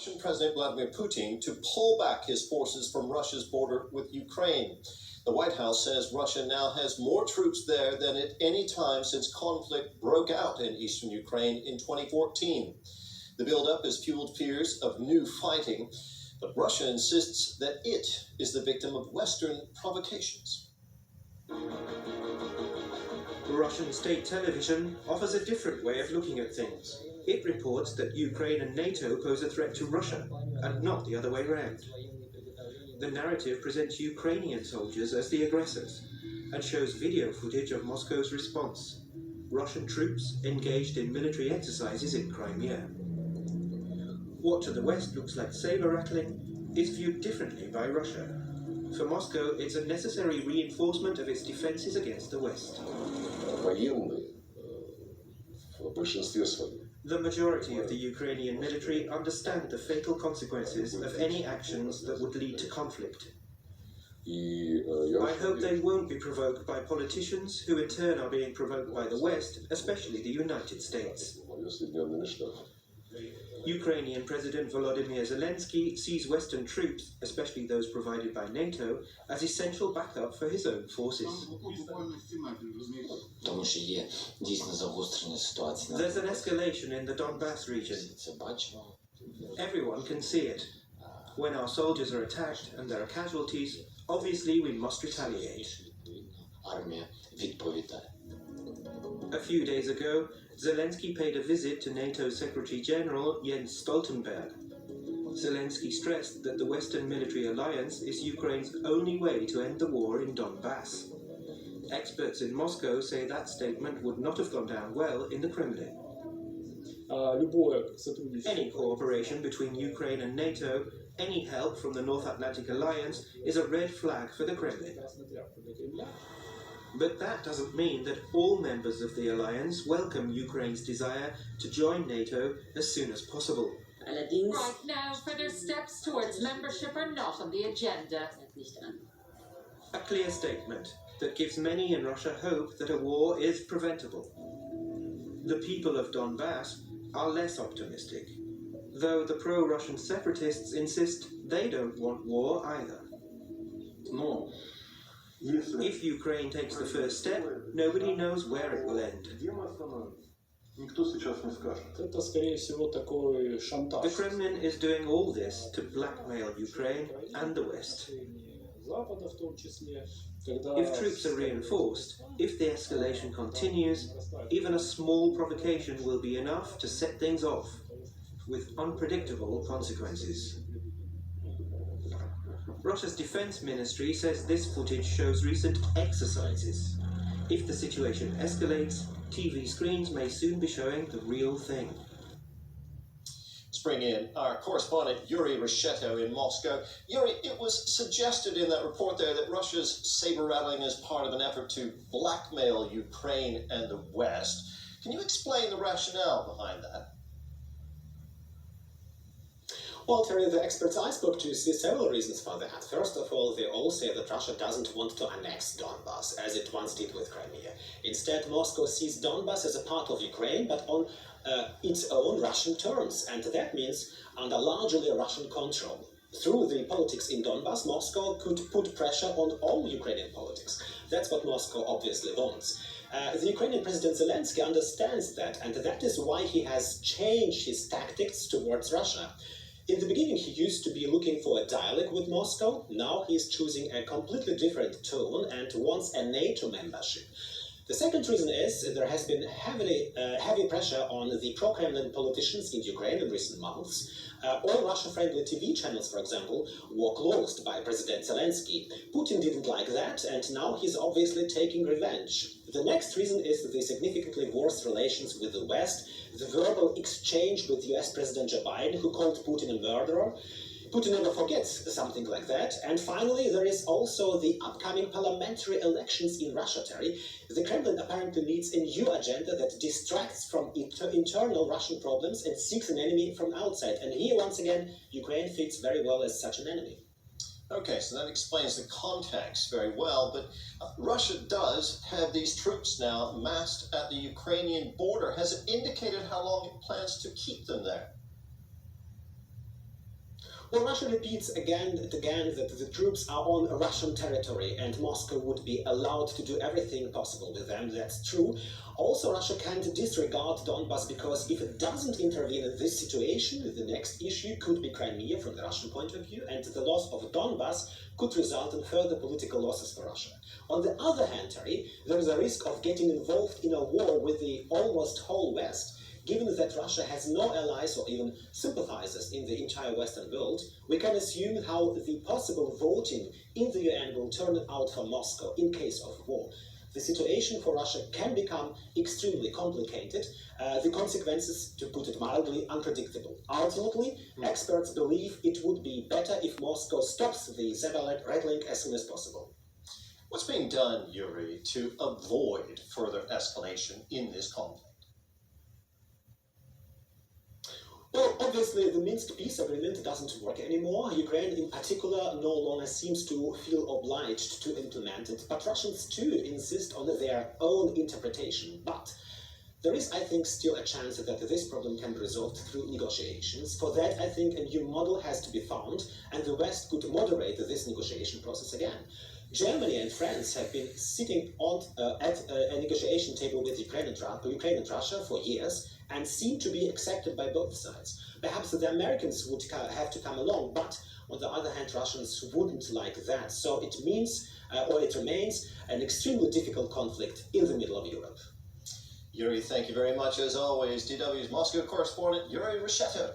Russian President Vladimir Putin to pull back his forces from Russia's border with Ukraine. The White House says Russia now has more troops there than at any time since conflict broke out in eastern Ukraine in 2014. The buildup has fueled fears of new fighting, but Russia insists that it is the victim of Western provocations. Russian state television offers a different way of looking at things. It reports that Ukraine and NATO pose a threat to Russia, and not the other way around. The narrative presents Ukrainian soldiers as the aggressors, and shows video footage of Moscow's response. Russian troops engaged in military exercises in Crimea. What to the West looks like saber-rattling is viewed differently by Russia. For Moscow, it's a necessary reinforcement of its defenses against the West. The majority of the Ukrainian military understand the fatal consequences of any actions that would lead to conflict. I hope they won't be provoked by politicians who in turn are being provoked by the West, especially the United States. Ukrainian President Volodymyr Zelensky sees Western troops, especially those provided by NATO, as essential backup for his own forces. There's an escalation in the Donbass region. Everyone can see it. When our soldiers are attacked and there are casualties, obviously we must retaliate. A few days ago, Zelensky paid a visit to NATO Secretary General Jens Stoltenberg. Zelensky stressed that the Western military alliance is Ukraine's only way to end the war in Donbass. Experts in Moscow say that statement would not have gone down well in the Kremlin. Any cooperation between Ukraine and NATO, any help from the North Atlantic Alliance, is a red flag for the Kremlin. But that doesn't mean that all members of the alliance welcome Ukraine's desire to join NATO as soon as possible. Right now, further steps towards membership are not on the agenda. A clear statement that gives many in Russia hope that a war is preventable. The people of Donbass are less optimistic, though the pro-Russian separatists insist they don't want war either. No. If Ukraine takes the first step, nobody knows where it will end. The Kremlin is doing all this to blackmail Ukraine and the West. If troops are reinforced, if the escalation continues, even a small provocation will be enough to set things off, with unpredictable consequences. Russia's defense ministry says this footage shows recent exercises. If the situation escalates, TV screens may soon be showing the real thing. Let's bring in our correspondent Yuri Resheto in Moscow. Yuri, it was suggested in that report there that Russia's saber-rattling is part of an effort to blackmail Ukraine and the West. Can you explain the rationale behind that? Well, Terry, the experts I spoke to see several reasons for that. First of all, they all say that Russia doesn't want to annex Donbass, as it once did with Crimea. Instead, Moscow sees Donbass as a part of Ukraine, but on its own Russian terms, and that means under largely Russian control. Through the politics in Donbass, Moscow could put pressure on all Ukrainian politics. That's what Moscow obviously wants. The Ukrainian President Zelensky understands that, and that is why he has changed his tactics towards Russia. In the beginning, he used to be looking for a dialogue with Moscow. Now he's choosing a completely different tone and wants a NATO membership. The second reason is there has been heavy pressure on the pro-Kremlin politicians in Ukraine in recent months. All Russia-friendly TV channels, for example, were closed by President Zelensky. Putin didn't like that, and now he's obviously taking revenge. The next reason is the significantly worse relations with the West, the verbal exchange with US President Joe Biden, who called Putin a murderer. Putin never forgets something like that. And finally, there is also the upcoming parliamentary elections in Russia, Terry. The Kremlin apparently needs a new agenda that distracts from internal Russian problems and seeks an enemy from outside. And here, once again, Ukraine fits very well as such an enemy. Okay, so that explains the context very well, but Russia does have these troops now massed at the Ukrainian border. Has it indicated how long it plans to keep them there? Well, Russia repeats again and again that the troops are on Russian territory and Moscow would be allowed to do everything possible with them. That's true. Also, Russia can't disregard Donbas because if it doesn't intervene in this situation, the next issue could be Crimea from the Russian point of view, and the loss of Donbas could result in further political losses for Russia. On the other hand, Terry, there is a risk of getting involved in a war with the almost whole West. Given that Russia has no allies or even sympathizers in the entire Western world, we can assume how the possible voting in the UN will turn out for Moscow in case of war. The situation for Russia can become extremely complicated, the consequences, to put it mildly, unpredictable. Ultimately, experts believe it would be better if Moscow stops the saber rattling as soon as possible. What's being done, Yuri, to avoid further escalation in this conflict? Well, obviously, the Minsk peace agreement doesn't work anymore. Ukraine, in particular, no longer seems to feel obliged to implement it, but Russians, too, insist on their own interpretation. But there is, I think, still a chance that this problem can be resolved through negotiations. For that, I think a new model has to be found, and the West could moderate this negotiation process again. Germany and France have been sitting at a negotiation table with Ukraine and Russia for years, and seem to be accepted by both sides. Perhaps the Americans would have to come along, but on the other hand, Russians wouldn't like that. So it means, or it remains, an extremely difficult conflict in the middle of Europe. Yuri, thank you very much as always. DW's Moscow correspondent Yuri Reshetto.